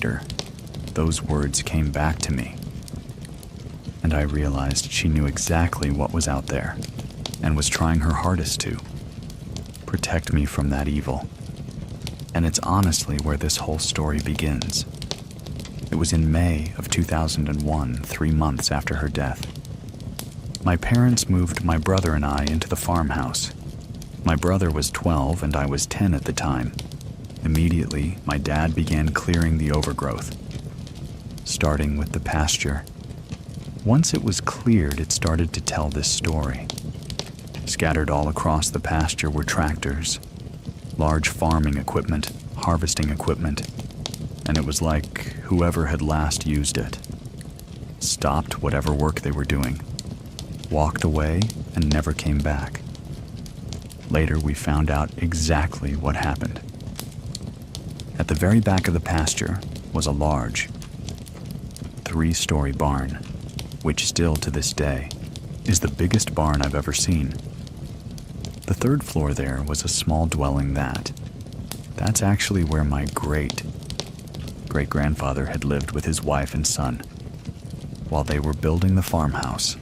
later, those words came back to me, and I realized she knew exactly what was out there and was trying her hardest to protect me from that evil. And it's honestly where this whole story begins. It was in May of 2001, 3 months after her death. My parents moved my brother and I into the farmhouse. My brother was 12 and I was 10 at the time. Immediately, my dad began clearing the overgrowth, starting with the pasture. Once it was cleared, it started to tell this story. Scattered all across the pasture were tractors, large farming equipment, harvesting equipment, and it was like whoever had last used it stopped whatever work they were doing, walked away, and never came back. Later, we found out exactly what happened. At the very back of the pasture was a large 3-story barn, which still to this day is the biggest barn I've ever seen. The 3rd floor there was a small dwelling that's actually where my great-grandfather had lived with his wife and son while they were building the farmhouse.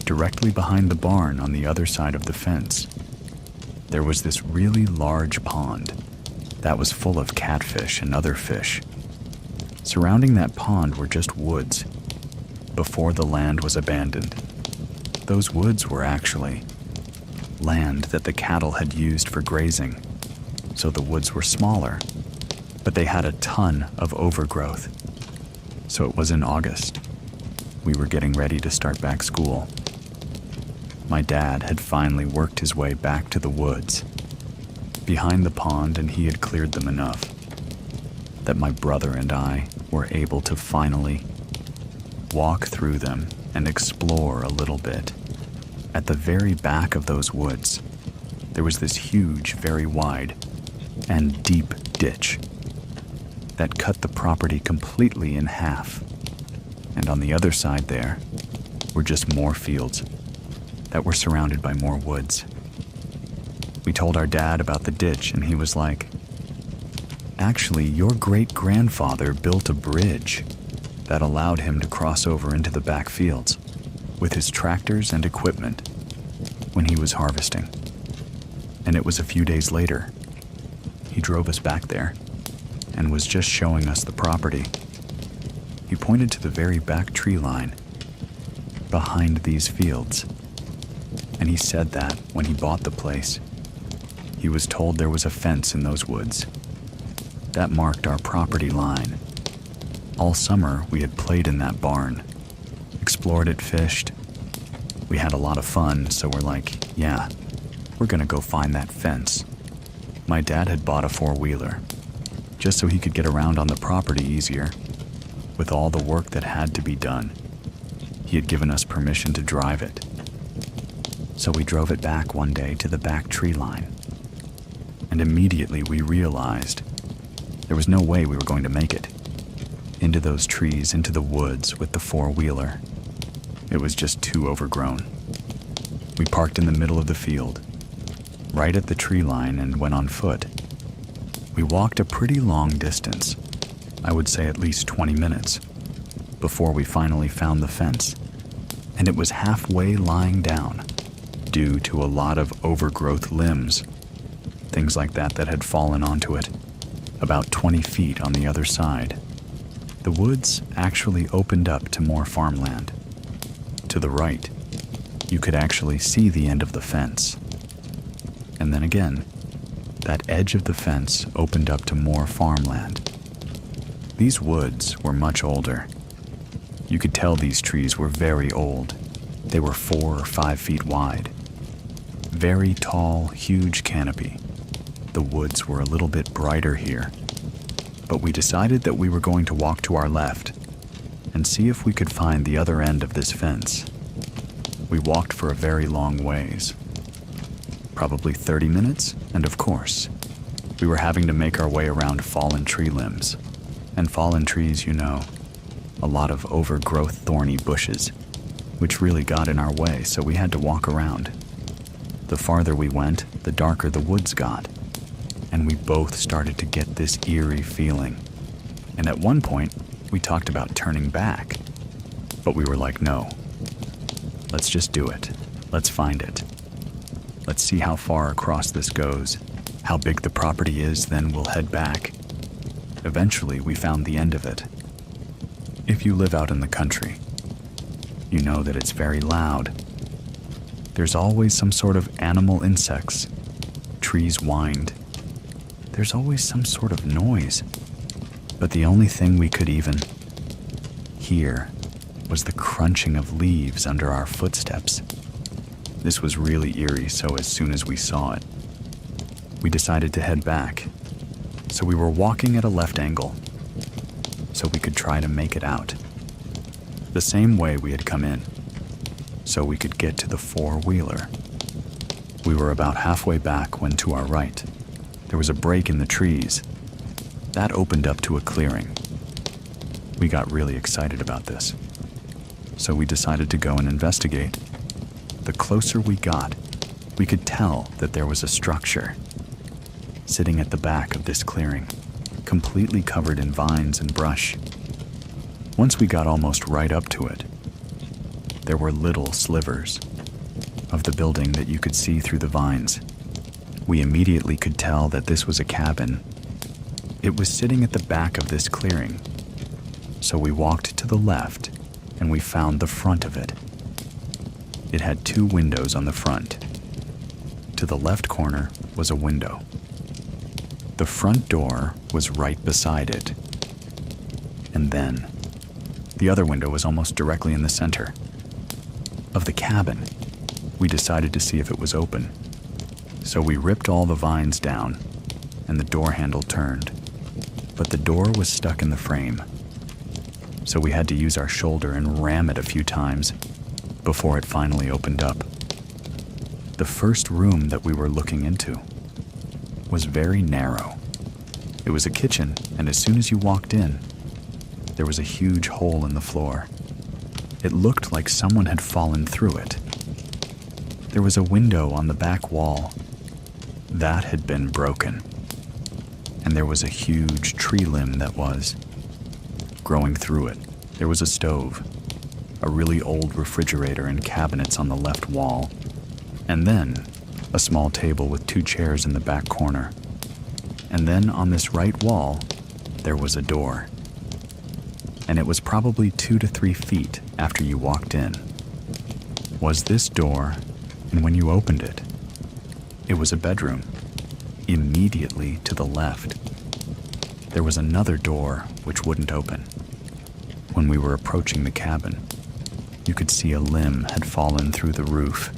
Directly behind the barn on the other side of the fence, there was this really large pond that was full of catfish and other fish. Surrounding that pond were just woods before the land was abandoned. Those woods were actually land that the cattle had used for grazing, so the woods were smaller, but they had a ton of overgrowth. So it was in August. We were getting ready to start back school. My dad had finally worked his way back to the woods behind the pond, and he had cleared them enough that my brother and I were able to finally walk through them and explore a little bit. At the very back of those woods, there was this huge, very wide and deep ditch that cut the property completely in half. And on the other side there were just more fields that were surrounded by more woods. We told our dad about the ditch, and he was like, "Actually, your great-grandfather built a bridge that allowed him to cross over into the back fields with his tractors and equipment when he was harvesting." And it was a few days later. He drove us back there and was just showing us the property. He pointed to the very back tree line behind these fields, and he said that when he bought the place, he was told there was a fence in those woods that marked our property line. All summer, we had played in that barn, explored it, fished. We had a lot of fun, so we're like, yeah, we're gonna go find that fence. My dad had bought a 4-wheeler, just so he could get around on the property easier. With all the work that had to be done, he had given us permission to drive it. So we drove it back one day to the back tree line, and immediately we realized there was no way we were going to make it into those trees, into the woods with the 4-wheeler. It was just too overgrown. We parked in the middle of the field, right at the tree line, and went on foot. We walked a pretty long distance, I would say at least 20 minutes, before we finally found the fence. And it was halfway lying down due to a lot of overgrowth limbs, things like that had fallen onto it, about 20 feet on the other side. The woods actually opened up to more farmland. To the right, you could actually see the end of the fence. And then again, that edge of the fence opened up to more farmland. These woods were much older. You could tell these trees were very old. They were 4 or 5 feet wide. Very tall, huge canopy. The woods were a little bit brighter here. But we decided that we were going to walk to our left and see if we could find the other end of this fence. We walked for a very long ways, probably 30 minutes, and of course, we were having to make our way around fallen tree limbs. And fallen trees, you know, a lot of overgrowth thorny bushes, which really got in our way, so we had to walk around. The farther we went, the darker the woods got, and we both started to get this eerie feeling And at one point, we talked about turning back. But we were like, no. Let's just do it. Let's find it. Let's see how far across this goes, how big the property is, then we'll head back. Eventually, we found the end of it. If you live out in the country, you know that it's very loud. There's always some sort of animal insects. Trees whined. There's always some sort of noise. But the only thing we could even hear was the crunching of leaves under our footsteps. This was really eerie, so as soon as we saw it, we decided to head back. So we were walking at a left angle, so we could try to make it out. The same way we had come in, so we could get to the four-wheeler. We were about halfway back when to our right, there was a break in the trees. That opened up to a clearing. We got really excited about this, so we decided to go and investigate. The closer we got, we could tell that there was a structure sitting at the back of this clearing, completely covered in vines and brush. Once we got almost right up to it, there were little slivers of the building that you could see through the vines. We immediately could tell that this was a cabin. It was sitting at the back of this clearing. So we walked to the left and we found the front of it. It had 2 windows on the front. To the left corner was a window. The front door was right beside it. And then, the other window was almost directly in the center of the cabin. We decided to see if it was open. So we ripped all the vines down, and the door handle turned. But the door was stuck in the frame. So we had to use our shoulder and ram it a few times before it finally opened up. The first room that we were looking into was very narrow. It was a kitchen, and as soon as you walked in, there was a huge hole in the floor. It looked like someone had fallen through it. There was a window on the back wall. That had been broken. And there was a huge tree limb that was growing through it. There was a stove, a really old refrigerator and cabinets on the left wall, and then a small table with 2 chairs in the back corner. And then on this right wall, there was a door. And it was probably 2 to 3 feet after you walked in. Was this door, and when you opened it, it was a bedroom. Immediately to the left, there was another door which wouldn't open. When we were approaching the cabin, you could see a limb had fallen through the roof.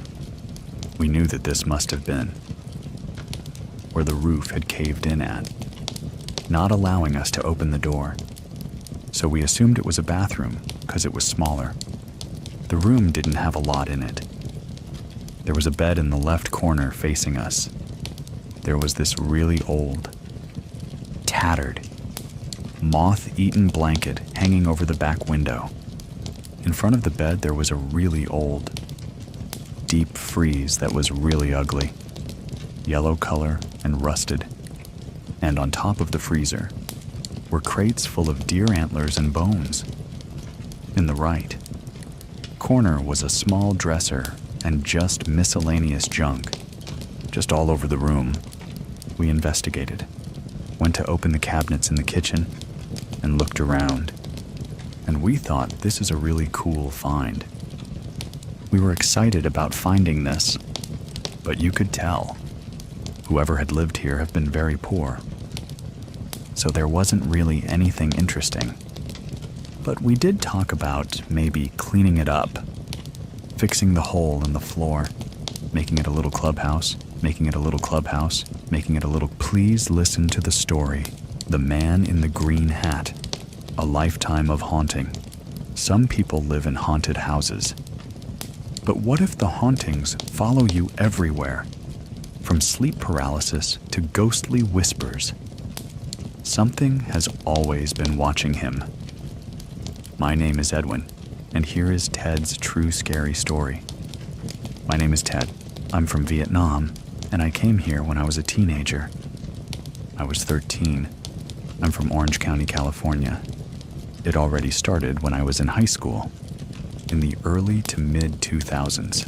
We knew that this must have been where the roof had caved in at, not allowing us to open the door. So we assumed it was a bathroom because it was smaller. The room didn't have a lot in it. There was a bed in the left corner facing us. There was this really old, tattered, moth-eaten blanket hanging over the back window. In front of the bed, there was a really old, deep freeze that was really ugly, yellow color and rusted. And on top of the freezer were crates full of deer antlers and bones. In the right corner was a small dresser and just miscellaneous junk, just all over the room. We investigated, went to open the cabinets in the kitchen, and looked around. And we thought this is a really cool find. We were excited about finding this, but you could tell whoever had lived here had been very poor. So there wasn't really anything interesting. But we did talk about maybe cleaning it up, fixing the hole in the floor, making it a little clubhouse, making it a little clubhouse, making it a little... Please listen to the story. The Man in the Green Hat. A lifetime of haunting. Some people live in haunted houses. But what if the hauntings follow you everywhere? From sleep paralysis to ghostly whispers. Something has always been watching him. My name is Edwin, and here is Ted's true scary story. My name is Ted. I'm from Vietnam, and I came here when I was a teenager. I was 13. I'm from Orange County, California. It already started when I was in high school, in the early to mid 2000s.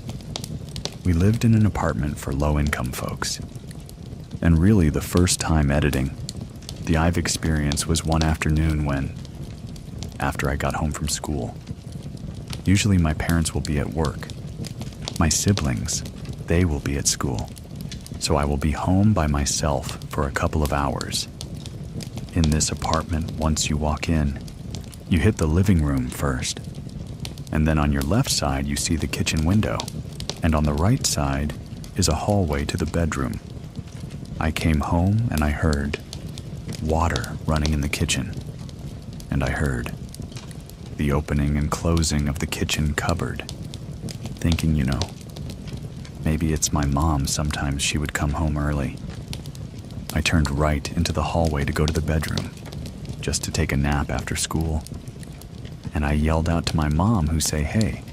We lived in an apartment for low-income folks. And really the first time editing the I've experienced was one afternoon when, after I got home from school, usually my parents will be at work. My siblings, they will be at school. So I will be home by myself for a couple of hours. In this apartment, once you walk in, you hit the living room first. And then on your left side, you see the kitchen window. And on the right side is a hallway to the bedroom. I came home and I heard water running in the kitchen. And I heard the opening and closing of the kitchen cupboard. Thinking, maybe it's my mom. Sometimes she would come home early. I turned right into the hallway to go to the bedroom, just to take a nap after school. And I yelled out to my mom, who say, "Hey,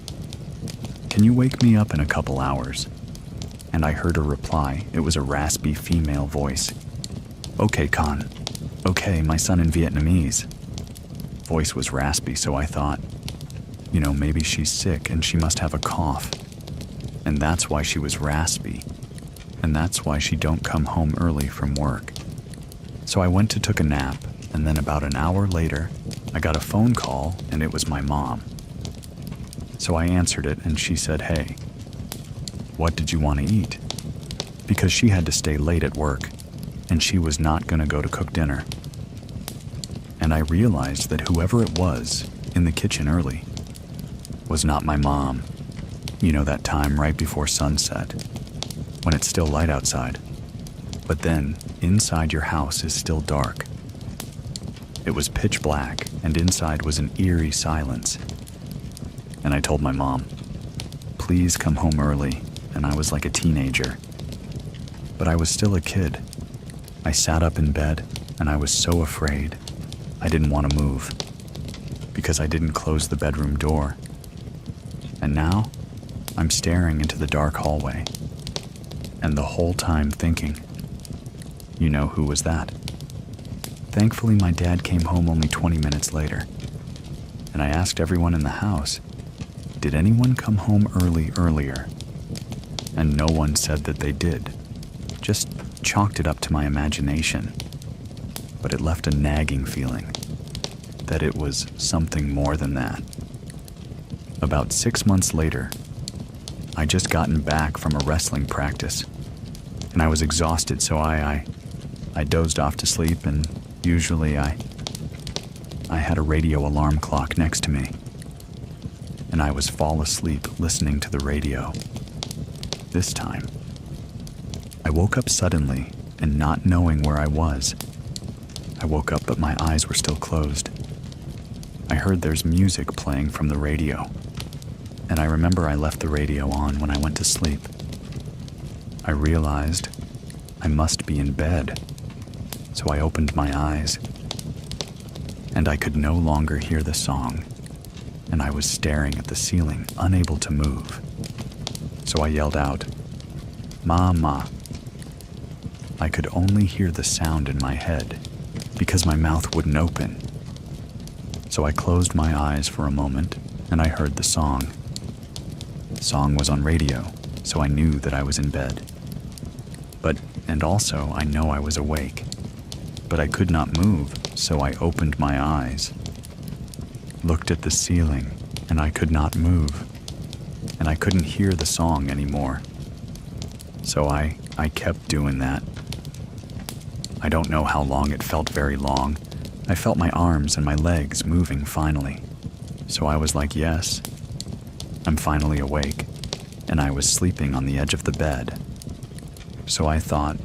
can you wake me up in a couple hours?" And I heard her reply. It was a raspy female voice. "Okay, Con. Okay, my son in Vietnamese." Voice was raspy, so I thought, maybe she's sick and she must have a cough. And that's why she was raspy. And that's why she don't come home early from work. So I went to took a nap, and then about an hour later, I got a phone call and it was my mom. So I answered it and she said, "Hey, what did you want to eat?" Because she had to stay late at work and she was not going to go to cook dinner. And I realized that whoever it was in the kitchen early was not my mom. That time right before sunset, when it's still light outside, but then inside your house is still dark. It was pitch black, and inside was an eerie silence. And I told my mom, "Please come home early," and I was like a teenager. But I was still a kid. I sat up in bed, and I was so afraid. I didn't want to move, because I didn't close the bedroom door. And now, I'm staring into the dark hallway, and the whole time thinking, who was that? Thankfully, my dad came home only 20 minutes later, and I asked everyone in the house, did anyone come home earlier? And no one said that they did. Just chalked it up to my imagination. But it left a nagging feeling that it was something more than that. About 6 months later, I just gotten back from a wrestling practice, and I was exhausted, so I dozed off to sleep, and usually I had a radio alarm clock next to me, and I was fall asleep listening to the radio. This time, I woke up suddenly and not knowing where I was. I woke up, but my eyes were still closed. I heard there's music playing from the radio, and I remember I left the radio on when I went to sleep. I realized I must be in bed, so I opened my eyes, and I could no longer hear the song, and I was staring at the ceiling, unable to move. So I yelled out, "Mama." I could only hear the sound in my head because my mouth wouldn't open. So I closed my eyes for a moment, and I heard the song. The song was on radio, so I knew that I was in bed. And also I know I was awake. But I could not move, so I opened my eyes, looked at the ceiling, and I could not move. And I couldn't hear the song anymore. So I kept doing that. I don't know how long. It felt very long. I felt my arms and my legs moving finally. So I was like, yes, I'm finally awake. And I was sleeping on the edge of the bed. So I thought,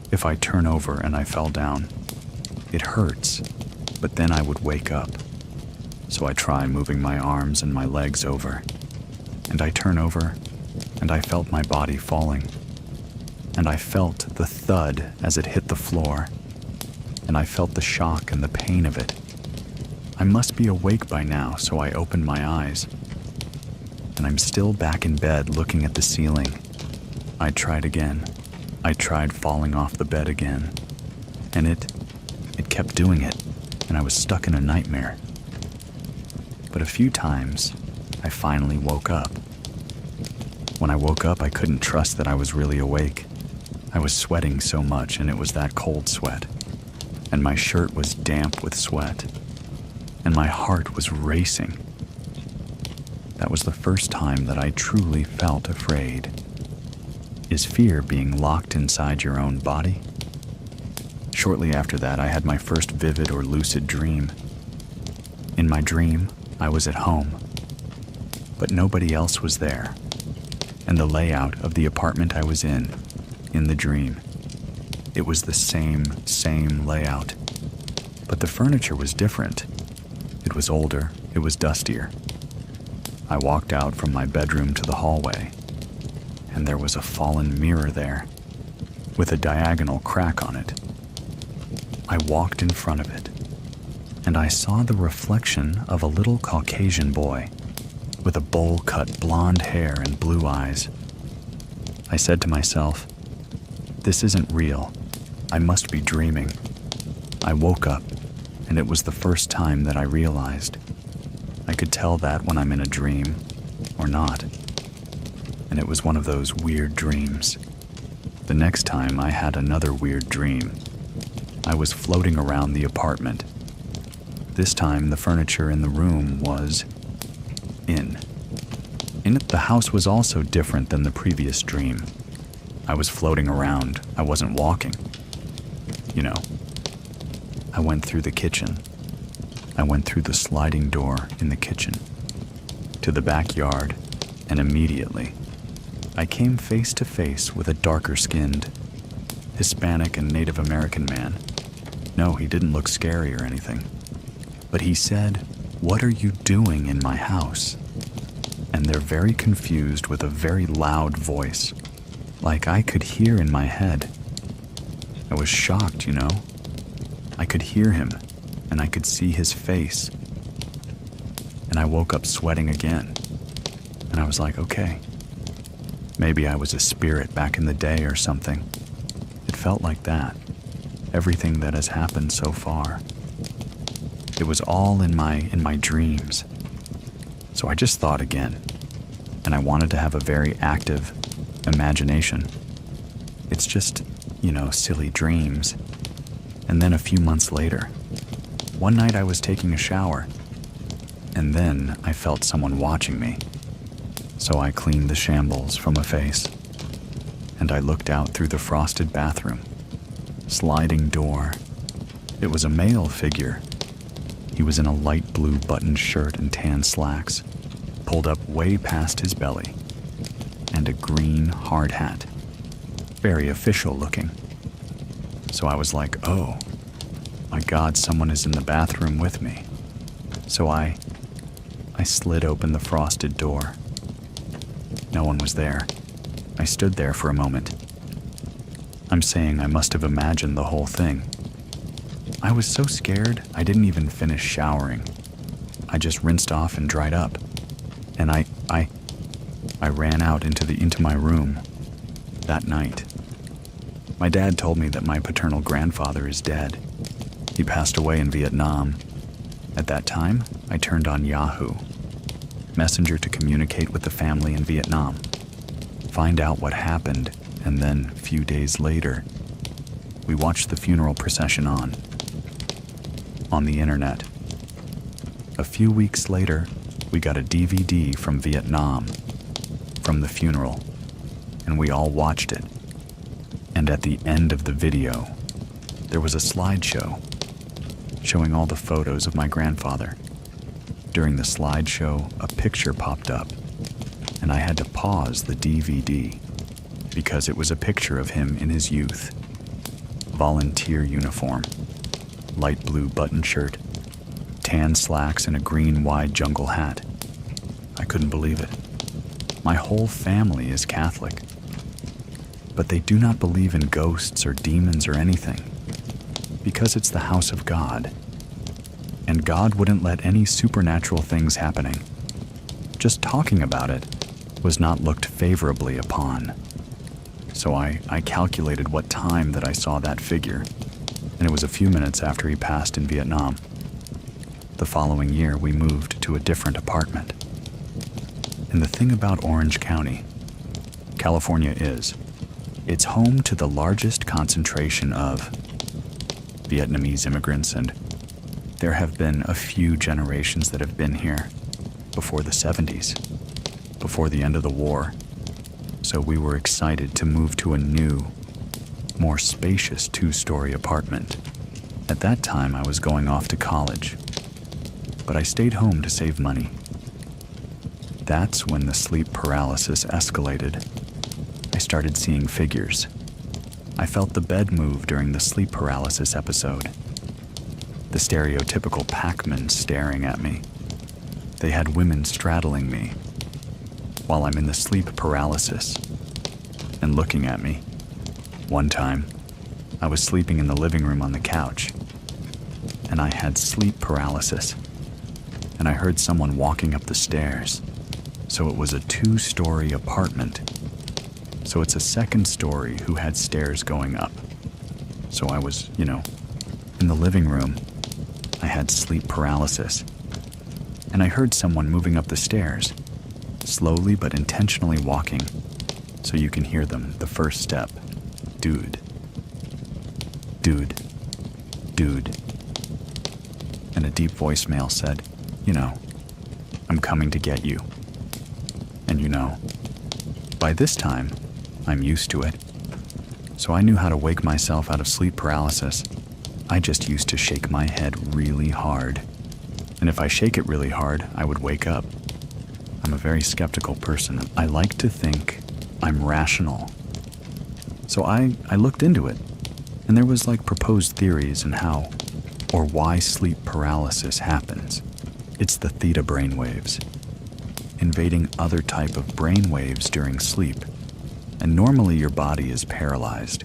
if I turn over and I fell down, it hurts, but then I would wake up. So I try moving my arms and my legs over, and I turn over, and I felt my body falling, and I felt the thud as it hit the floor, and I felt the shock and the pain of it. I must be awake by now, so I opened my eyes, and I'm still back in bed looking at the ceiling. I tried again. I tried falling off the bed again, and it kept doing it, and I was stuck in a nightmare. But a few times, I finally woke up. When I woke up, I couldn't trust that I was really awake. I was sweating so much, and it was that cold sweat. And my shirt was damp with sweat. And my heart was racing. That was the first time that I truly felt afraid. Is fear being locked inside your own body? Shortly after that, I had my first vivid or lucid dream. In my dream, I was at home, but nobody else was there. And the layout of the apartment I was in the dream, it was the same layout. But the furniture was different. It was older, it was dustier. I walked out from my bedroom to the hallway, and there was a fallen mirror there, with a diagonal crack on it. I walked in front of it, and I saw the reflection of a little Caucasian boy with a bowl-cut blonde hair and blue eyes. I said to myself, "This isn't real. I must be dreaming." I woke up, and it was the first time that I realized. I could tell that when I'm in a dream, or not. And it was one of those weird dreams. The next time I had another weird dream. I was floating around the apartment. This time the furniture in the room was in it. The house was also different than the previous dream. I was floating around. I wasn't walking. I went through the kitchen. I went through the sliding door in the kitchen to the backyard, and immediately I came face to face with a darker-skinned Hispanic and Native American man. No, he didn't look scary or anything, but he said, "What are you doing in my house?" And they're very confused with a very loud voice, like I could hear in my head. I was shocked, I could hear him, and I could see his face. And I woke up sweating again. And I was like, okay, maybe I was a spirit back in the day or something. It felt like that. Everything that has happened so far. It was all in my dreams. So I just thought again. And I wanted to have a very active imagination. It's just, silly dreams. And then a few months later, one night I was taking a shower, and then I felt someone watching me. So I cleaned the shambles from a face, and I looked out through the frosted bathroom. Sliding door. It was a male figure. He was in a light blue buttoned shirt and tan slacks, pulled up way past his belly, and a green hard hat. Very official looking. So I was like, oh, my God, someone is in the bathroom with me. So I slid open the frosted door. No one was there. I stood there for a moment. I'm saying I must have imagined the whole thing. I was so scared, I didn't even finish showering. I just rinsed off and dried up. And I ran out into my room that night. My dad told me that my paternal grandfather is dead. He passed away in Vietnam. At that time, I turned on Yahoo Messenger to communicate with the family in Vietnam, find out what happened, and then, a few days later, we watched the funeral procession on the internet. A few weeks later, we got a DVD from Vietnam, from the funeral, and we all watched it. And at the end of the video, there was a slideshow showing all the photos of my grandfather. During the slideshow, a picture popped up, and I had to pause the DVD because it was a picture of him in his youth. Volunteer uniform, light blue button shirt, tan slacks, and a green wide jungle hat. I couldn't believe it. My whole family is Catholic, but they do not believe in ghosts or demons or anything, because it's the house of God, and God wouldn't let any supernatural things happening. Just talking about it was not looked favorably upon. So I calculated what time that I saw that figure, and it was a few minutes after he passed in Vietnam. The following year, we moved to a different apartment. And the thing about Orange County, California is, it's home to the largest concentration of Vietnamese immigrants, and there have been a few generations that have been here before the 70s, before the end of the war. So we were excited to move to a new, more spacious 2-story apartment. At that time, I was going off to college, but I stayed home to save money. That's when the sleep paralysis escalated. I started seeing figures. I felt the bed move during the sleep paralysis episode. The stereotypical Pac-Man staring at me. They had women straddling me while I'm in the sleep paralysis and looking at me. One time, I was sleeping in the living room on the couch, and I had sleep paralysis, and I heard someone walking up the stairs. So it was a 2-story apartment. So it's a 2nd story who had stairs going up. So I was, in the living room. I had sleep paralysis. And I heard someone moving up the stairs, slowly but intentionally walking, so you can hear them, the first step. Dude. Dude. Dude. And a deep voicemail said, I'm coming to get you. And by this time, I'm used to it. So I knew how to wake myself out of sleep paralysis. I just used to shake my head really hard. And if I shake it really hard, I would wake up. I'm a very skeptical person. I like to think I'm rational. So I looked into it, and there was proposed theories on how or why sleep paralysis happens. It's the theta brainwaves, invading other type of brainwaves during sleep. And normally your body is paralyzed,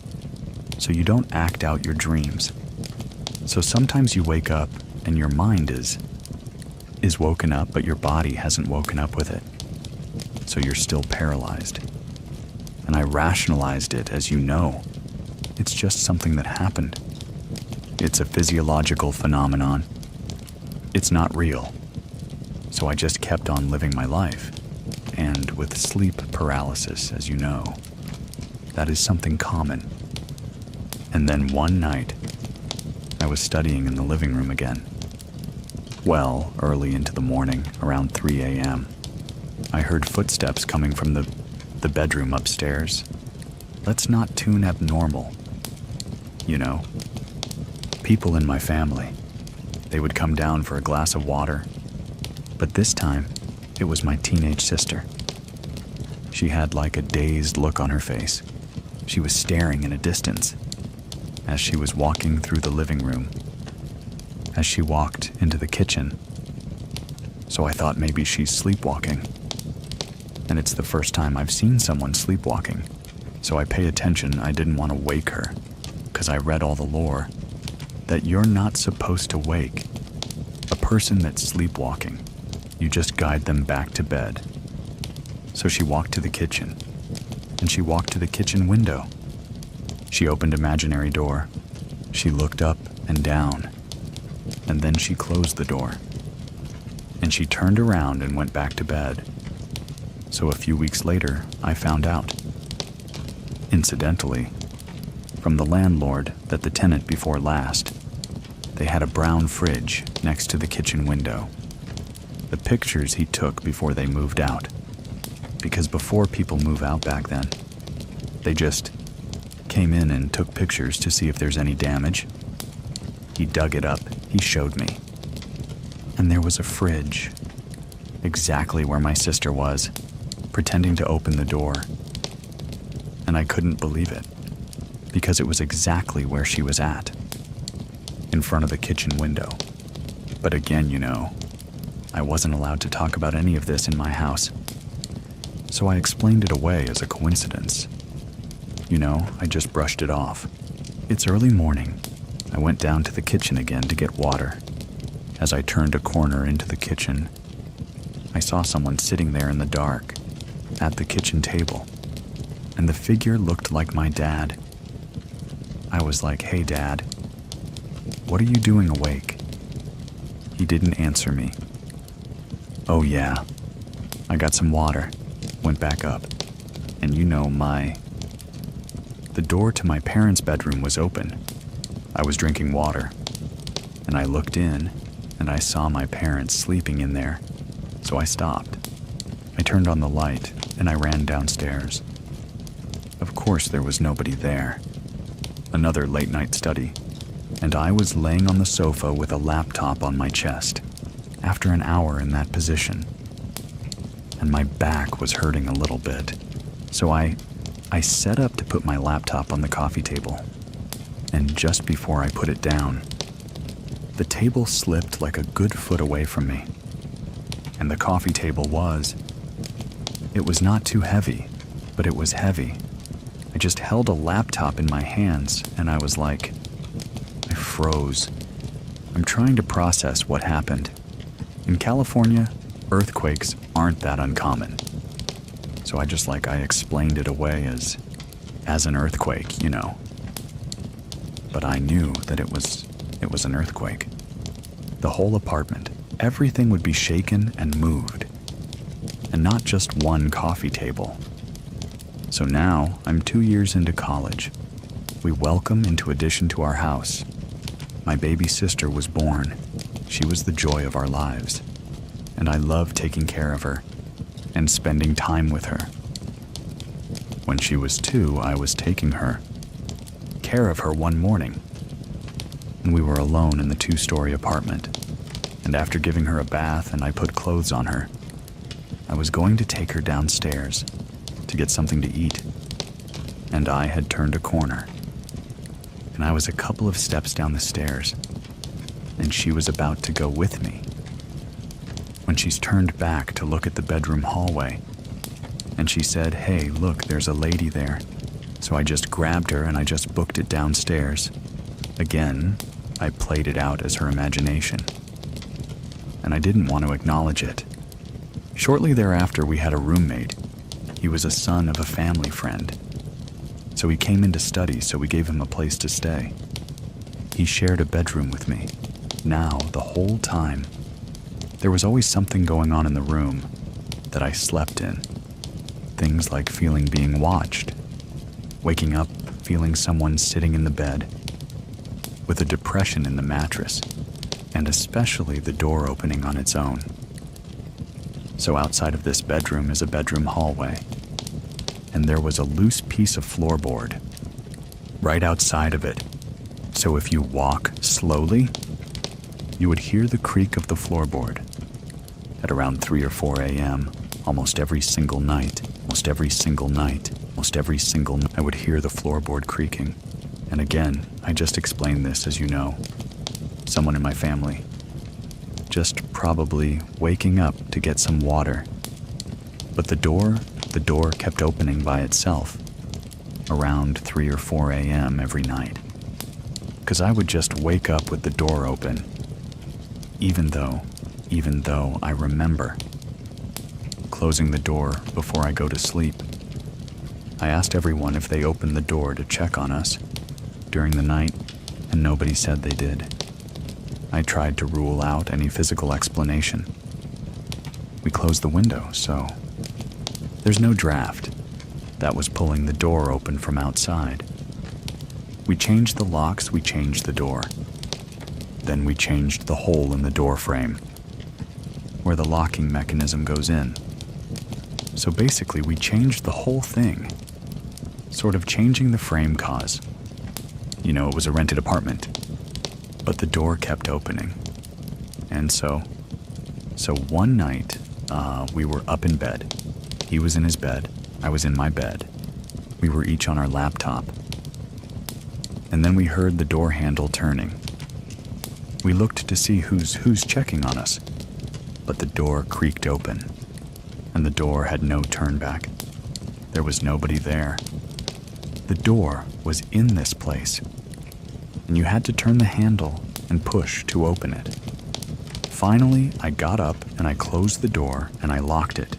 so you don't act out your dreams. So sometimes you wake up and your mind is woken up, but your body hasn't woken up with it. So you're still paralyzed. And I rationalized it as it's just something that happened. It's a physiological phenomenon. It's not real. So I just kept on living my life. And with sleep paralysis, as you know, that is something common. And then one night, I was studying in the living room again. Well, early into the morning, around 3 a.m., I heard footsteps coming from the bedroom upstairs. Let's not tune abnormal. People in my family, they would come down for a glass of water. But this time, it was my teenage sister. She had a dazed look on her face. She was staring in a distance as she was walking through the living room, as she walked into the kitchen. So I thought maybe she's sleepwalking. And it's the first time I've seen someone sleepwalking. So I pay attention. I didn't want to wake her, because I read all the lore that you're not supposed to wake a person that's sleepwalking. You just guide them back to bed. So she walked to the kitchen, and she walked to the kitchen window. She opened imaginary door. She looked up and down, and then she closed the door. And she turned around and went back to bed. So a few weeks later, I found out, incidentally, from the landlord that the tenant before last, they had a brown fridge next to the kitchen window. The pictures he took before they moved out. Because before people move out back then, they just came in and took pictures to see if there's any damage. He dug it up. He showed me. And there was a fridge, exactly where my sister was, pretending to open the door. And I couldn't believe it, because it was exactly where she was at, in front of the kitchen window. But again, I wasn't allowed to talk about any of this in my house. So I explained it away as a coincidence. I just brushed it off. It's early morning. I went down to the kitchen again to get water. As I turned a corner into the kitchen, I saw someone sitting there in the dark, at the kitchen table, and the figure looked like my dad. I was like, "Hey, Dad." "What are you doing awake?" He didn't answer me. "Oh yeah, I got some water, went back up, and The door to my parents' bedroom was open. I was drinking water, and I looked in, and I saw my parents sleeping in there, so I stopped. I turned on the light, and I ran downstairs. Of course there was nobody there. Another late-night study, and I was laying on the sofa with a laptop on my chest, after an hour in that position. And my back was hurting a little bit, so I set up to put my laptop on the coffee table, and just before I put it down, the table slipped like a good foot away from me. And the coffee table it was not too heavy, but it was heavy. I just held a laptop in my hands, and I was like, I froze. I'm trying to process what happened. In California, earthquakes aren't that uncommon. So I explained it away as an earthquake, But I knew that it was an earthquake. The whole apartment, everything would be shaken and moved. And not just one coffee table. So now I'm 2 years into college. We welcome into addition to our house. My baby sister was born. She was the joy of our lives. And I love taking care of her and spending time with her. When she was 2, I was taking care of her one morning. And we were alone in the 2-story apartment. And after giving her a bath and I put clothes on her, I was going to take her downstairs to get something to eat. And I had turned a corner. And I was a couple of steps down the stairs, and she was about to go with me. When she's turned back to look at the bedroom hallway, and she said, "Hey, look, there's a lady there." So I just grabbed her and I just booked it downstairs. Again, I played it out as her imagination. And I didn't want to acknowledge it. Shortly thereafter, we had a roommate. He was a son of a family friend. So he came in to study, so we gave him a place to stay. He shared a bedroom with me. Now, the whole time, there was always something going on in the room that I slept in. Things like feeling being watched, waking up feeling someone sitting in the bed, with a depression in the mattress, and especially the door opening on its own. So outside of this bedroom is a bedroom hallway, and there was a loose piece of floorboard right outside of it. So if you walk slowly, you would hear the creak of the floorboard. At around 3 or 4 a.m., almost every single night, I would hear the floorboard creaking. And again, I just explained this as someone in my family, just probably waking up to get some water. But the door kept opening by itself around 3 or 4 a.m. every night. Because I would just wake up with the door open, even though I remember closing the door before I go to sleep. I asked everyone if they opened the door to check on us during the night, and nobody said they did. I tried to rule out any physical explanation. We closed the window, so there's no draft. That was pulling the door open from outside. We changed the locks, we changed the door. Then we changed the hole in the door frame, where the locking mechanism goes in. So basically, we changed the whole thing. Sort of changing the frame cause. It was a rented apartment, but the door kept opening. And so one night, we were up in bed. He was in his bed, I was in my bed. We were each on our laptop. And then we heard the door handle turning. We looked to see who's checking on us, but the door creaked open, and the door had no turn back. There was nobody there. The door was in this place, and you had to turn the handle and push to open it. Finally, I got up and I closed the door and I locked it.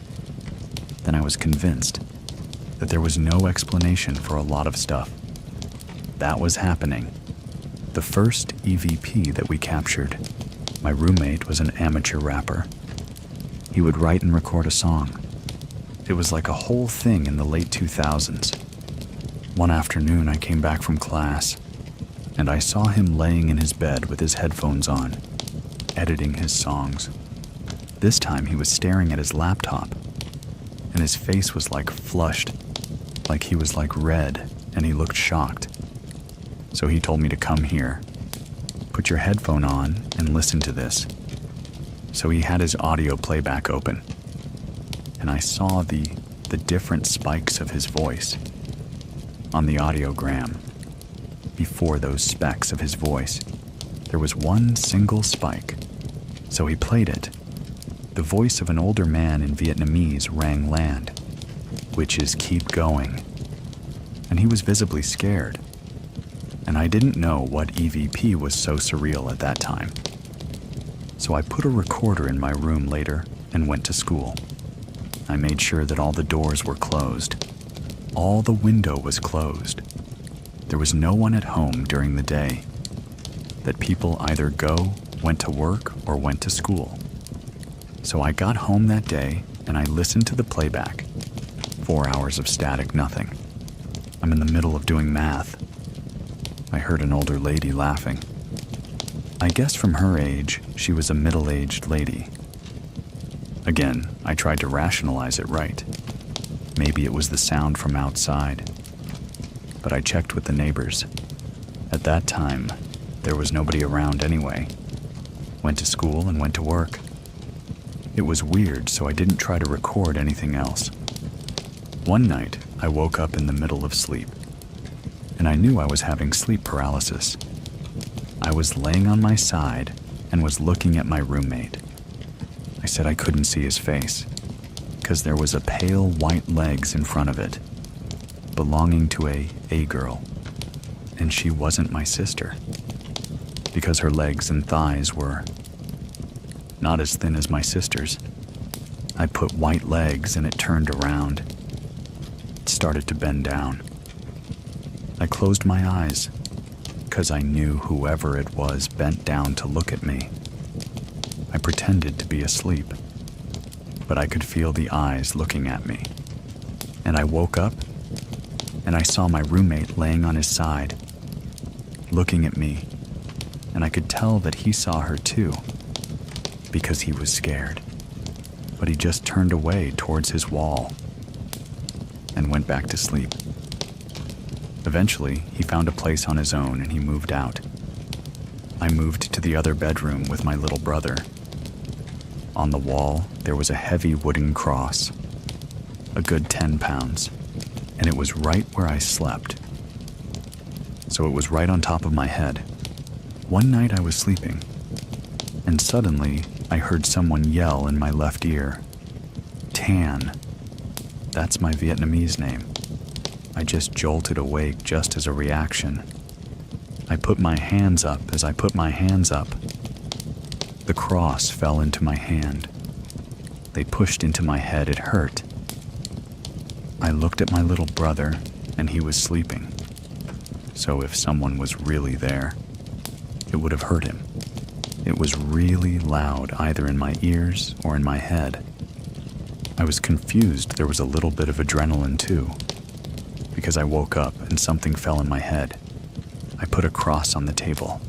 Then I was convinced that there was no explanation for a lot of stuff that was happening The first EVP that we captured, my roommate was an amateur rapper. He would write and record a song. It was like a whole thing in the late 2000s. One afternoon I came back from class, and I saw him laying in his bed with his headphones on, editing his songs. This time he was staring at his laptop, and his face was like flushed, like he was like red, and he looked shocked. So he told me to come here. Put your headphone on and listen to this. So he had his audio playback open, and I saw the different spikes of his voice on the audiogram. Before those specks of his voice, there was one single spike. So he played it. The voice of an older man in Vietnamese rang land, which is keep going. And he was visibly scared. And I didn't know what EVP was so surreal at that time. So I put a recorder in my room later and went to school. I made sure that all the doors were closed. All the window was closed. There was no one at home during the day. That people either went to work, or went to school. So I got home that day and I listened to the playback. 4 hours of static nothing. I'm in the middle of doing math. I heard an older lady laughing. I guess from her age, she was a middle-aged lady. Again, I tried to rationalize it right. Maybe it was the sound from outside. But I checked with the neighbors. At that time, there was nobody around anyway. Went to school and went to work. It was weird, so I didn't try to record anything else. One night, I woke up in the middle of sleep, and I knew I was having sleep paralysis. I was laying on my side and was looking at my roommate. I said I couldn't see his face, because there was a pale white legs in front of it, belonging to a girl, and she wasn't my sister, because her legs and thighs were not as thin as my sister's. I put white legs and it turned around. It started to bend down. I closed my eyes, because I knew whoever it was bent down to look at me. I pretended to be asleep, but I could feel the eyes looking at me. And I woke up, and I saw my roommate laying on his side, looking at me, and I could tell that he saw her too, because he was scared. But he just turned away towards his wall and went back to sleep. Eventually, he found a place on his own and he moved out. I moved to the other bedroom with my little brother. On the wall, there was a heavy wooden cross, a good 10 pounds, and it was right where I slept. So it was right on top of my head. One night I was sleeping, and suddenly I heard someone yell in my left ear, Tan. That's my Vietnamese name. I just jolted awake just as a reaction. I put my hands up. As I put my hands up, the cross fell into my hand. They pushed into my head. It hurt. I looked at my little brother, and he was sleeping. So if someone was really there, it would have hurt him. It was really loud, either in my ears or in my head. I was confused. There was a little bit of adrenaline too, because I woke up and something fell in my head. I put a cross on the table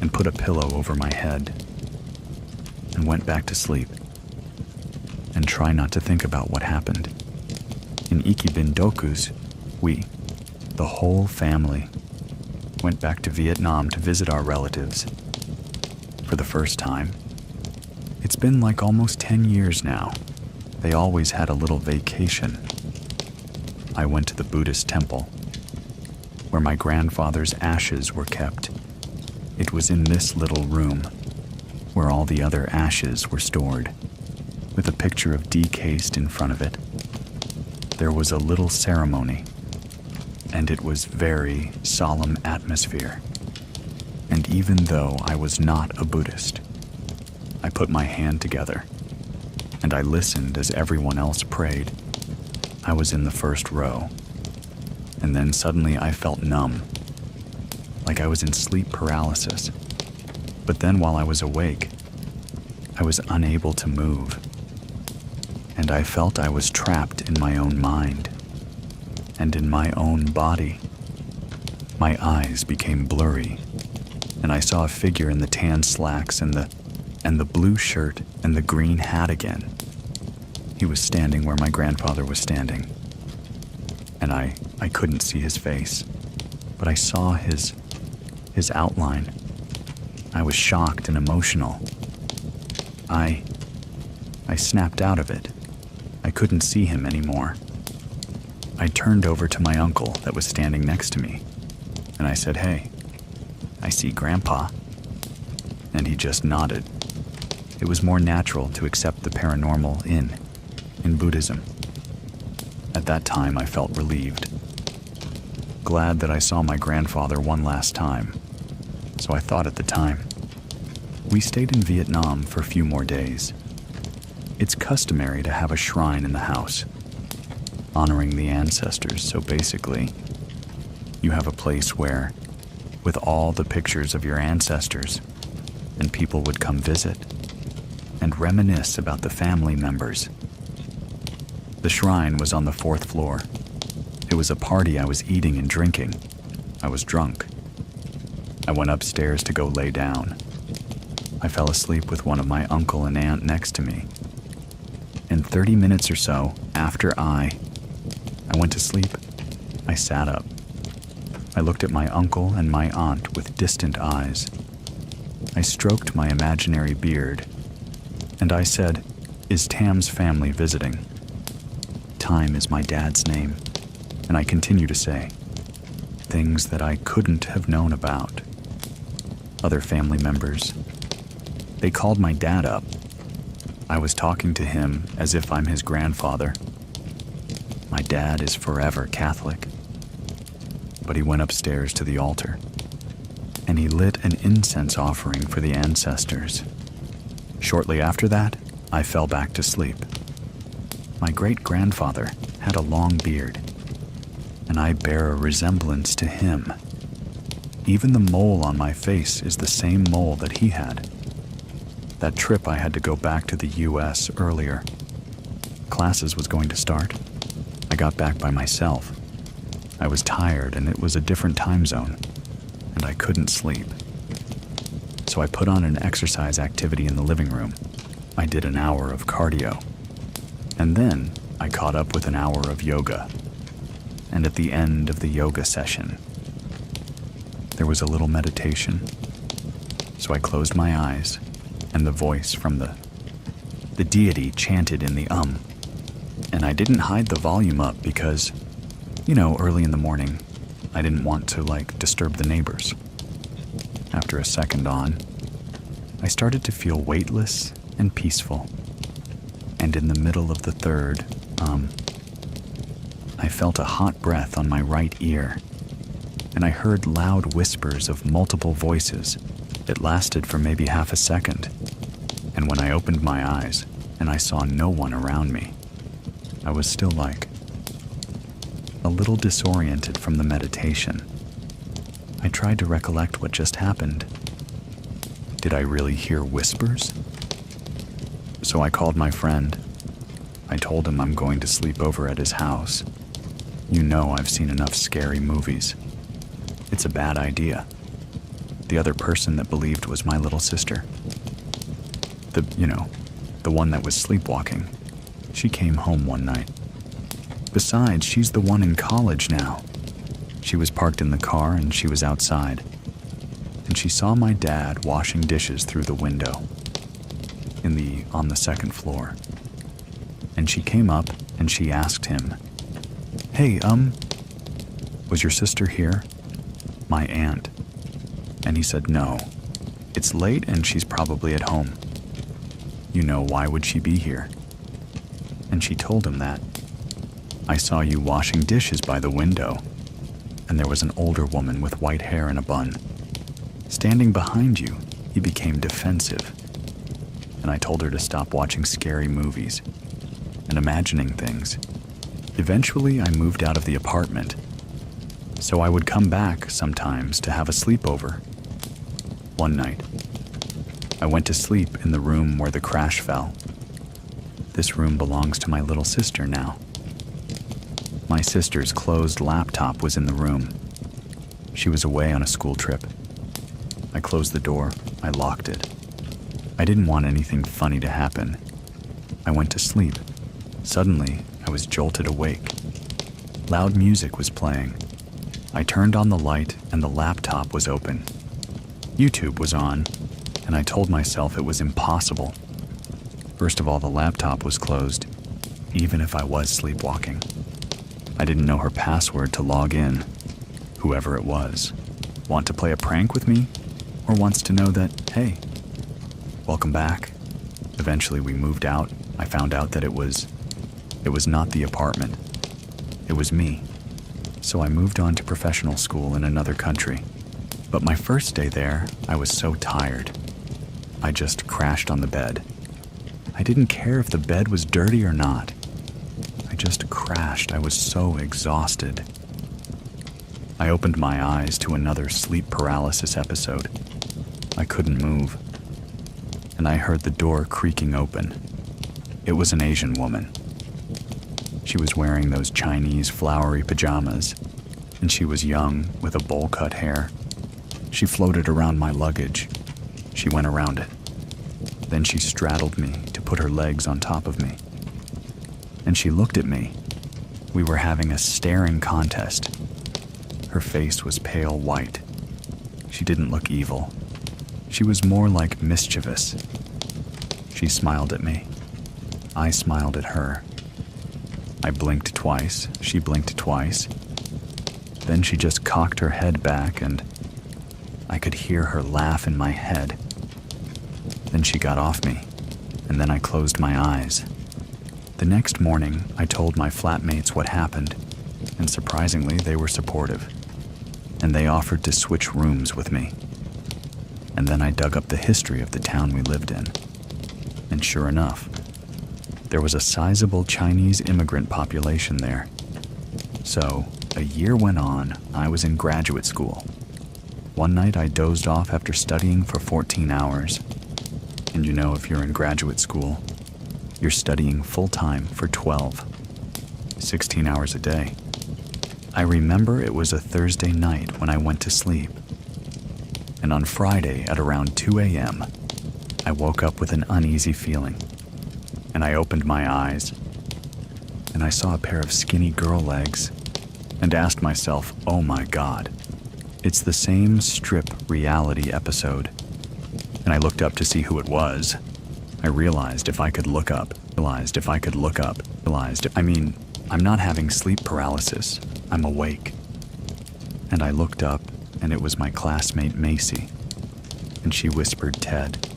and put a pillow over my head and went back to sleep and try not to think about what happened. In Ikibindokus, we, the whole family, went back to Vietnam to visit our relatives. For the first time. It's been like almost 10 years now. They always had a little vacation. I went to the Buddhist temple, where my grandfather's ashes were kept. It was in this little room, where all the other ashes were stored, with a picture of decased in front of it. There was a little ceremony, and it was very solemn atmosphere. And even though I was not a Buddhist, I put my hand together, and I listened as everyone else prayed. I was in the first row, and then suddenly I felt numb, like I was in sleep paralysis. But then while I was awake, I was unable to move, and I felt I was trapped in my own mind and in my own body. My eyes became blurry, and I saw a figure in the tan slacks and the blue shirt and the green hat again. He was standing where my grandfather was standing, and I couldn't see his face, but I saw his outline. I was shocked and emotional. I snapped out of it. I couldn't see him anymore. I turned over to my uncle that was standing next to me, and I said, "Hey, I see Grandpa." And he just nodded. It was more natural to accept the paranormal in Buddhism. At that time, I felt relieved. Glad that I saw my grandfather one last time, so I thought at the time. We stayed in Vietnam for a few more days. It's customary to have a shrine in the house, honoring the ancestors, so basically, you have a place where, with all the pictures of your ancestors, and people would come visit and reminisce about the family members. The shrine was on the 4th floor. It was a party I was eating and drinking. I was drunk. I went upstairs to go lay down. I fell asleep with one of my uncle and aunt next to me. And 30 minutes or so after I went to sleep, I sat up. I looked at my uncle and my aunt with distant eyes. I stroked my imaginary beard, and I said, "Is Tam's family visiting?" Time is my dad's name, and I continue to say things that I couldn't have known about. Other family members, they called my dad up. I was talking to him as if I'm his grandfather. My dad is forever Catholic. But he went upstairs to the altar, and he lit an incense offering for the ancestors. Shortly after that, I fell back to sleep. My great-grandfather had a long beard, and I bear a resemblance to him. Even the mole on my face is the same mole that he had. That trip I had to go back to the US earlier. Classes was going to start. I got back by myself. I was tired and it was a different time zone, and I couldn't sleep. So I put on an exercise activity in the living room. I did an hour of cardio, and then I caught up with an hour of yoga. And at the end of the yoga session, there was a little meditation. So I closed my eyes, and the voice from the deity chanted in the and I didn't hide the volume up because, early in the morning, I didn't want to, disturb the neighbors. After a second on, I started to feel weightless and peaceful. And in the middle of the third, I felt a hot breath on my right ear, and I heard loud whispers of multiple voices. It lasted for maybe half a second, and when I opened my eyes and I saw no one around me, I was still a little disoriented from the meditation. I tried to recollect what just happened. Did I really hear whispers? So I called my friend. I told him I'm going to sleep over at his house. I've seen enough scary movies. It's a bad idea. The other person that believed was my little sister. The one that was sleepwalking. She came home one night. Besides, she's the one in college now. She was parked in the car and she was outside. And she saw my dad washing dishes through the window on the 2nd floor. And she came up and she asked him, "Hey, was your sister here?" My aunt. And he said, "No. It's late and she's probably at home." Why would she be here? And she told him that. "I saw you washing dishes by the window, and there was an older woman with white hair in a bun. Standing behind you, he became defensive. And I told her to stop watching scary movies and imagining things. Eventually, I moved out of the apartment. So I would come back sometimes to have a sleepover. One night, I went to sleep in the room where the crash fell. This room belongs to my little sister now. My sister's closed laptop was in the room. She was away on a school trip. I closed the door. I locked it. I didn't want anything funny to happen. I went to sleep. Suddenly, I was jolted awake. Loud music was playing. I turned on the light and the laptop was open. YouTube was on, and I told myself it was impossible. First of all, the laptop was closed, even if I was sleepwalking. I didn't know her password to log in. Whoever it was, want to play a prank with me? Or wants to know that, hey, welcome back. Eventually we moved out. I found out that it was not the apartment. It was me. So I moved on to professional school in another country. But my first day there, I was so tired. I just crashed on the bed. I didn't care if the bed was dirty or not. I just crashed. I was so exhausted. I opened my eyes to another sleep paralysis episode. I couldn't move. And I heard the door creaking open. It was an Asian woman. She was wearing those Chinese flowery pajamas, and she was young with a bowl-cut hair. She floated around my luggage. She went around it. Then she straddled me to put her legs on top of me. And she looked at me. We were having a staring contest. Her face was pale white. She didn't look evil. She was more like mischievous. She smiled at me. I smiled at her. I blinked twice. She blinked twice. Then she just cocked her head back and I could hear her laugh in my head. Then she got off me, and then I closed my eyes. The next morning, I told my flatmates what happened, and surprisingly, they were supportive. And they offered to switch rooms with me. And then I dug up the history of the town we lived in. And sure enough, there was a sizable Chinese immigrant population there. So, a year went on, I was in graduate school. One night I dozed off after studying for 14 hours. And you know, if you're in graduate school, you're studying full-time for 12, 16 hours a day. I remember it was a Thursday night when I went to sleep. And on Friday at around 2 a.m., I woke up with an uneasy feeling. And I opened my eyes, and I saw a pair of skinny girl legs, and asked myself, oh my God, it's the same strip reality episode. And I looked up to see who it was. I realized if I could look up, I'm not having sleep paralysis, I'm awake. And I looked up, and it was my classmate Macy. And she whispered Ted.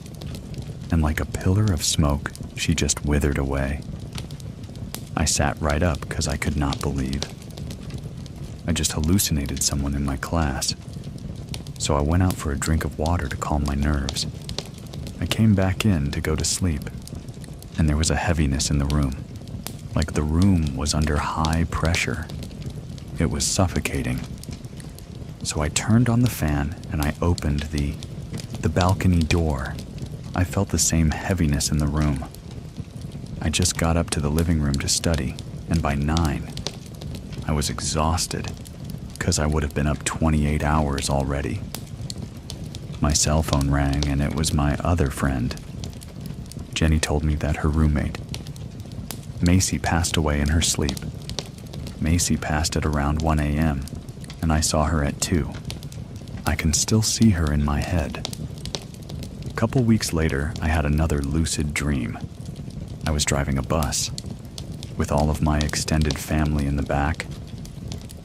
And like a pillar of smoke, she just withered away. I sat right up because I could not believe. I just hallucinated someone in my class. So I went out for a drink of water to calm my nerves. I came back in to go to sleep, and there was a heaviness in the room, like the room was under high pressure. It was suffocating. So I turned on the fan and I opened the balcony door. I felt the same heaviness in the room. I just got up to the living room to study, and by 9, I was exhausted because I would have been up 28 hours already. My cell phone rang and it was my other friend. Jenny told me that her roommate, Macy, passed away in her sleep. Macy passed at around 1 a.m. and I saw her at 2. I can still see her in my head. A couple weeks later, I had another lucid dream. I was driving a bus with all of my extended family in the back.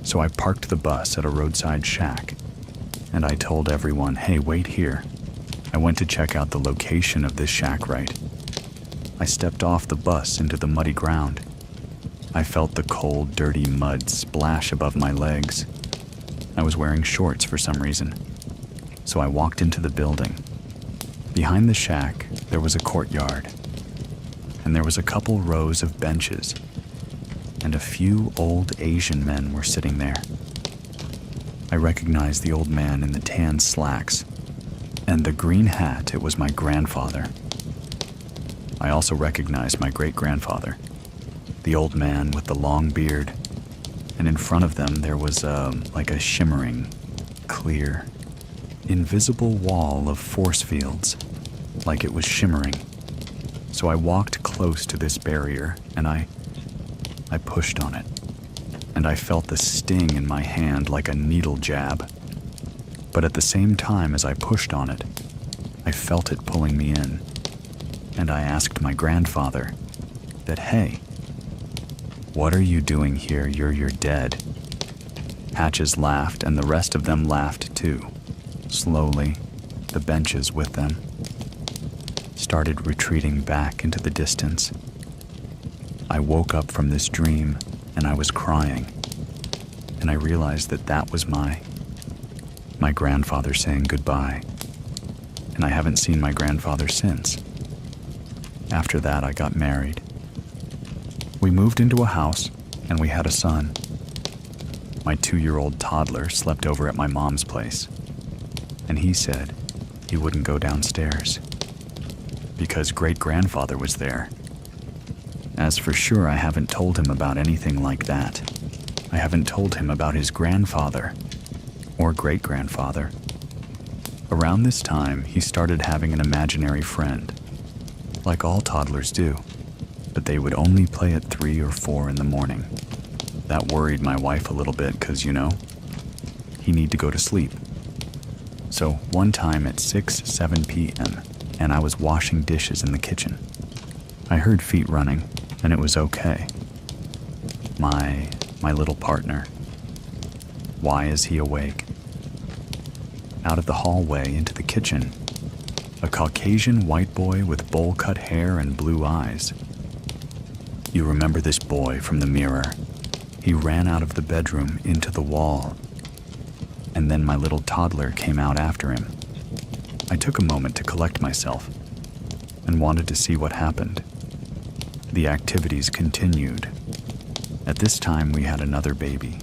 So I parked the bus at a roadside shack, and I told everyone, hey, wait here. I went to check out the location of this shack right. I stepped off the bus into the muddy ground. I felt the cold, dirty mud splash above my legs. I was wearing shorts for some reason. So I walked into the building. Behind the shack, there was a courtyard, and there was a couple rows of benches, and a few old Asian men were sitting there. I recognized the old man in the tan slacks, and the green hat. It was my grandfather. I also recognized my great-grandfather, the old man with the long beard, and in front of them there was like a shimmering, clear, invisible wall of force fields, like it was shimmering. So I walked close to this barrier, and I pushed on it, and I felt the sting in my hand like a needle jab. But at the same time as I pushed on it, I felt it pulling me in, and I asked my grandfather that, "Hey, what are you doing here? You're dead." Hatches laughed, and the rest of them laughed too. Slowly, the benches with them started retreating back into the distance. I woke up from this dream, and I was crying, and I realized that that was my grandfather saying goodbye, and I haven't seen my grandfather since. After that, I got married. We moved into a house, and we had a son. My 2-year-old toddler slept over at my mom's place, and he said he wouldn't go downstairs because great-grandfather was there. As for sure, I haven't told him about anything like that. I haven't told him about his grandfather or great-grandfather. Around this time, he started having an imaginary friend, like all toddlers do, but they would only play at 3 or 4 in the morning. That worried my wife a little bit because, he need to go to sleep. So one time at 7 p.m., and I was washing dishes in the kitchen. I heard feet running, and it was okay. My little partner. Why is he awake? Out of the hallway into the kitchen, a Caucasian white boy with bowl-cut hair and blue eyes. You remember this boy from the mirror. He ran out of the bedroom into the wall, and then my little toddler came out after him. I took a moment to collect myself and wanted to see what happened. The activities continued. At this time, we had another baby,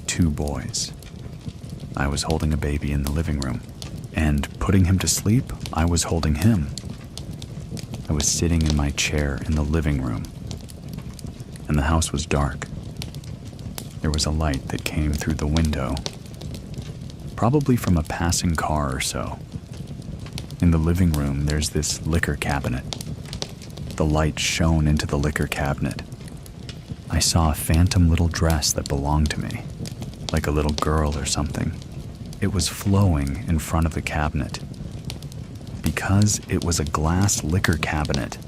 2 boys. I was holding a baby in the living room, and putting him to sleep, I was holding him. I was sitting in my chair in the living room, and the house was dark. There was a light that came through the window, probably from a passing car or so. In the living room, there's this liquor cabinet. The light shone into the liquor cabinet. I saw a phantom little dress that belonged to me, like a little girl or something. It was flowing in front of the cabinet. Because it was a glass liquor cabinet,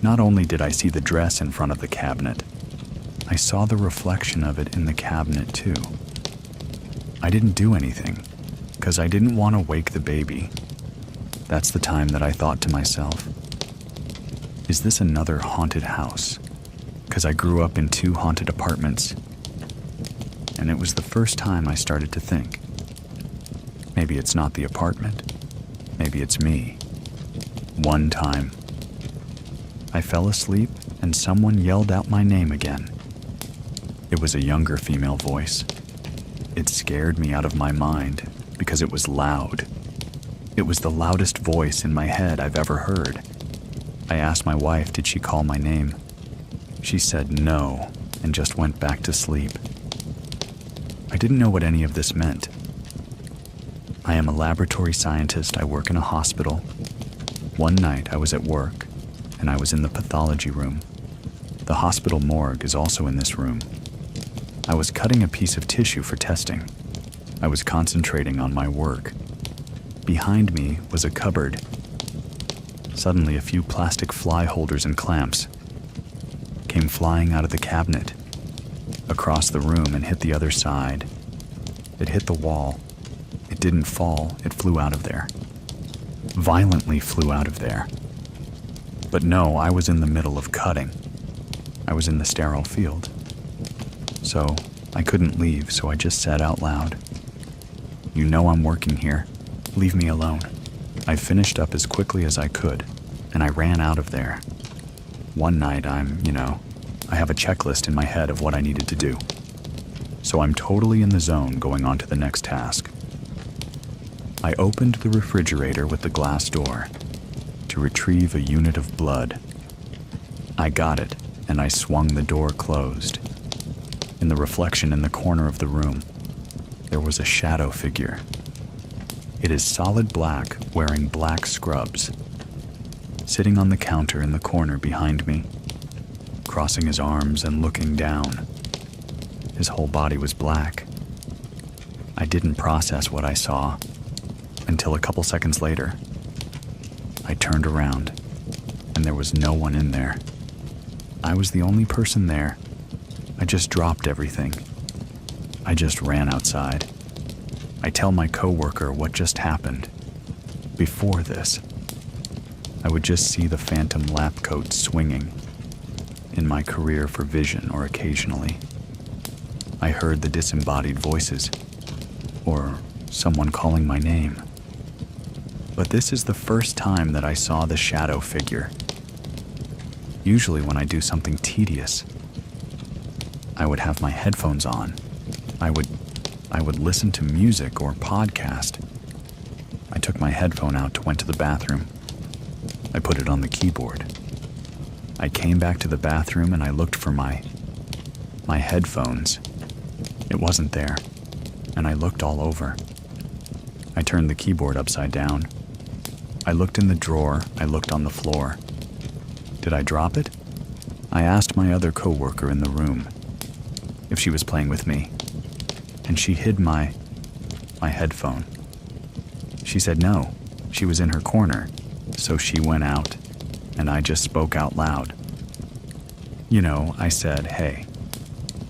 not only did I see the dress in front of the cabinet, I saw the reflection of it in the cabinet too. I didn't do anything, because I didn't want to wake the baby. That's the time that I thought to myself, is this another haunted house? Because I grew up in 2 haunted apartments, and it was the first time I started to think, maybe it's not the apartment, maybe it's me. One time, I fell asleep and someone yelled out my name again. It was a younger female voice. It scared me out of my mind because it was loud. It was the loudest voice in my head I've ever heard. I asked my wife, did she call my name? She said no, and just went back to sleep. I didn't know what any of this meant. I am a laboratory scientist. I work in a hospital. One night I was at work, and I was in the pathology room. The hospital morgue is also in this room. I was cutting a piece of tissue for testing. I was concentrating on my work. Behind me was a cupboard. Suddenly, a few plastic fly holders and clamps came flying out of the cabinet, across the room and hit the other side. It hit the wall. It didn't fall, it flew out of there. Violently flew out of there. But no, I was in the middle of cutting. I was in the sterile field. So, I couldn't leave, so I just said out loud, "You know I'm working here. Leave me alone." I finished up as quickly as I could, and I ran out of there. One night I have a checklist in my head of what I needed to do. so I'm totally in the zone going on to the next task. I opened the refrigerator with the glass door to retrieve a unit of blood. I got it, and I swung the door closed. In the reflection in the corner of the room, there was a shadow figure. It is solid black, wearing black scrubs, sitting on the counter in the corner behind me, crossing his arms and looking down. His whole body was black. I didn't process what I saw until a couple seconds later. I turned around, and there was no one in there. I was the only person there. I just dropped everything. I just ran outside. I tell my coworker what just happened. Before this, I would just see the phantom lap coat swinging in my career for vision, or occasionally I heard the disembodied voices or someone calling my name. But this is the first time that I saw the shadow figure. Usually when I do something tedious, I would have my headphones on. I would listen to music or podcast. I took my headphone out, went to the bathroom. I put it on the keyboard. I came back to the bathroom and I looked for my headphones. It wasn't there, and I looked all over. I turned the keyboard upside down. I looked in the drawer, I looked on the floor. Did I drop it? I asked my other coworker in the room if she was playing with me, and she hid my headphone. She said no, she was in her corner, so she went out, and I just spoke out loud. You know, I said, hey,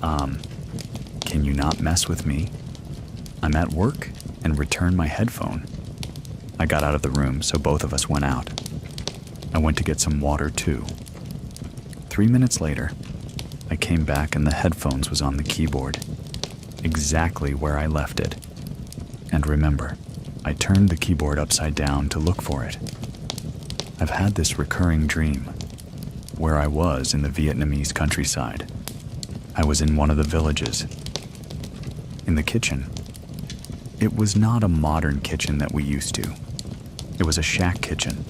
can you not mess with me? I'm at work, and returned my headphone. I got out of the room, so both of us went out. I went to get some water too. 3 minutes later, I came back and the headphones was on the keyboard, exactly where I left it. And remember, I turned the keyboard upside down to look for it. I've had this recurring dream where I was in the Vietnamese countryside. I was in one of the villages, in the kitchen. It was not a modern kitchen that we used to. It was a shack kitchen.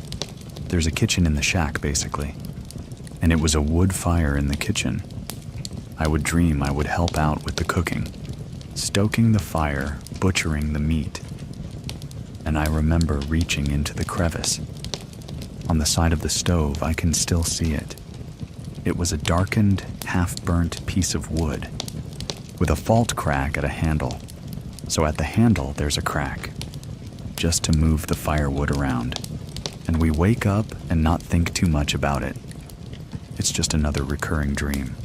There's a kitchen in the shack, basically. And it was a wood fire in the kitchen. I would dream I would help out with the cooking, stoking the fire, butchering the meat. And I remember reaching into the crevice. On the side of the stove, I can still see it. It was a darkened, half-burnt piece of wood with a fault crack at a handle. So at the handle, there's a crack, just to move the firewood around. And we wake up and not think too much about it. It's just another recurring dream.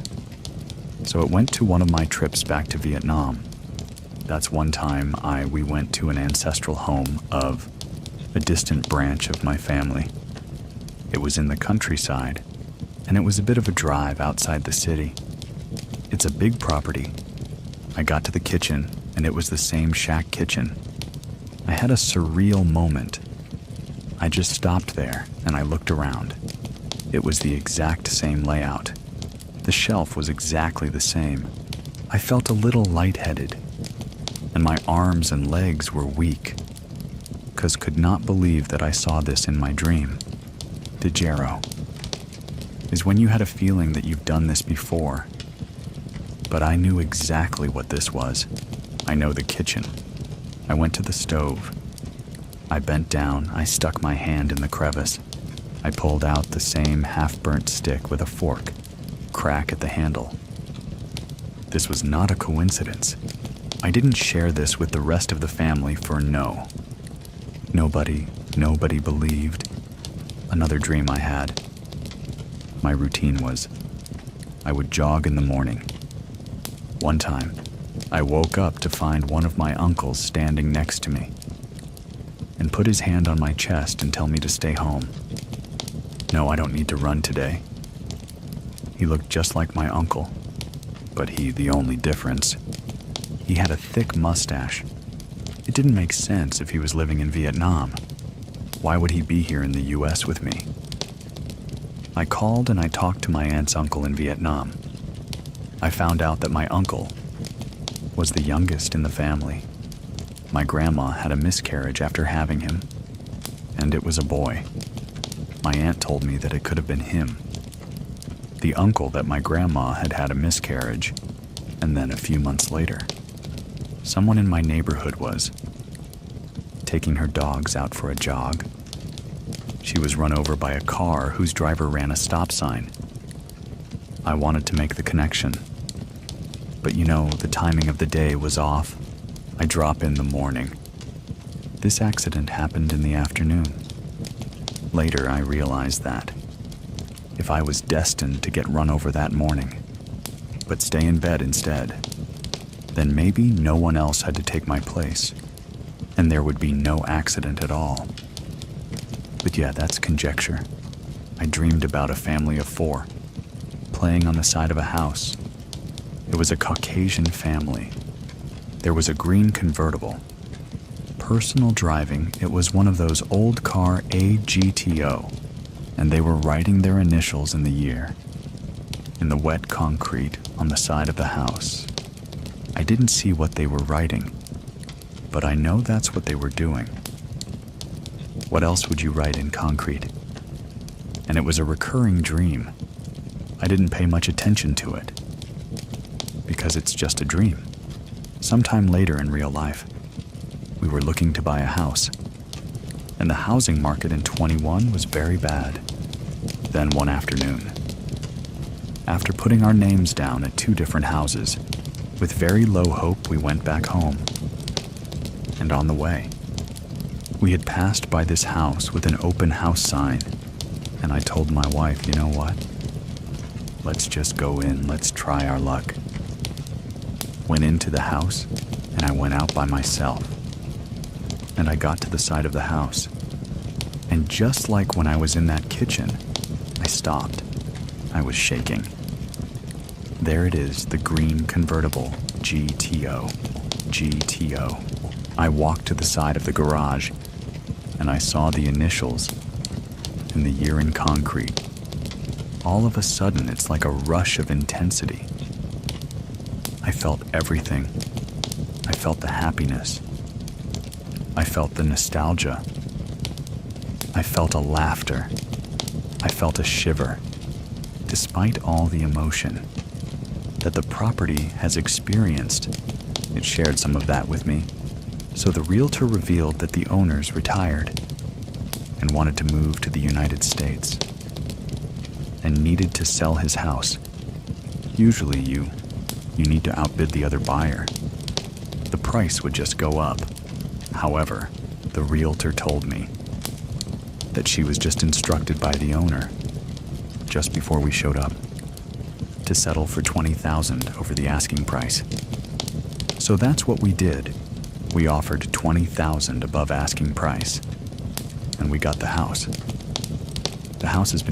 So it went to one of my trips back to Vietnam. That's one time we went to an ancestral home of a distant branch of my family. It was in the countryside, and it was a bit of a drive outside the city. It's a big property. I got to the kitchen, and it was the same shack kitchen. I had a surreal moment. I just stopped there, and I looked around. It was the exact same layout. The shelf was exactly the same. I felt a little lightheaded, and my arms and legs were weak, 'cause could not believe that I saw this in my dream. Dejero is when you had a feeling that you've done this before, but I knew exactly what this was. I know the kitchen. I went to the stove. I bent down, I stuck my hand in the crevice. I pulled out the same half-burnt stick with a fork, crack at the handle. This was not a coincidence. I didn't share this with the rest of the family for no. Nobody believed. Another dream I had. My routine was, I would jog in the morning. One time, I woke up to find one of my uncles standing next to me and put his hand on my chest and tell me to stay home. No, I don't need to run today. He looked just like my uncle, but the only difference, he had a thick mustache. It didn't make sense if he was living in Vietnam. Why would he be here in the US with me? I called and I talked to my aunt's uncle in Vietnam. I found out that my uncle, was the youngest in the family. My grandma had a miscarriage after having him, and it was a boy. My aunt told me that it could have been him. The uncle that my grandma had had a miscarriage, and then a few months later, someone in my neighborhood was taking her dogs out for a jog. She was run over by a car whose driver ran a stop sign. I wanted to make the connection, but the timing of the day was off. I drop in the morning. This accident happened in the afternoon. Later, I realized that if I was destined to get run over that morning, but stay in bed instead, then maybe no one else had to take my place, and there would be no accident at all. But yeah, that's conjecture. I dreamed about a family of 4, playing on the side of a house. It was a Caucasian family. There was a green convertible. Personal driving, it was one of those old car AGTO, and they were writing their initials in the year, in the wet concrete on the side of the house. I didn't see what they were writing, but I know that's what they were doing. What else would you write in concrete? And it was a recurring dream. I didn't pay much attention to it, because it's just a dream. Sometime later in real life, we were looking to buy a house, and the housing market in 21 was very bad. Then one afternoon, after putting our names down at 2 different houses, with very low hope, we went back home. And on the way, we had passed by this house with an open house sign, and I told my wife, you know what? Let's just go in, let's try our luck. Went into the house, and I went out by myself. And I got to the side of the house, and just like when I was in that kitchen, I stopped. I was shaking. There it is, the green convertible, GTO. I walked to the side of the garage, and I saw the initials and the year in concrete. All of a sudden, it's like a rush of intensity. I felt everything. I felt the happiness. I felt the nostalgia. I felt a laughter. I felt a shiver, despite all the emotion that the property has experienced. It shared some of that with me. So the realtor revealed that the owners retired and wanted to move to the United States and needed to sell his house. Usually you need to outbid the other buyer. The price would just go up. However, the realtor told me that she was just instructed by the owner, just before we showed up, to settle for $20,000 over the asking price. So that's what we did. We offered $20,000 above asking price, and we got the house. The house has been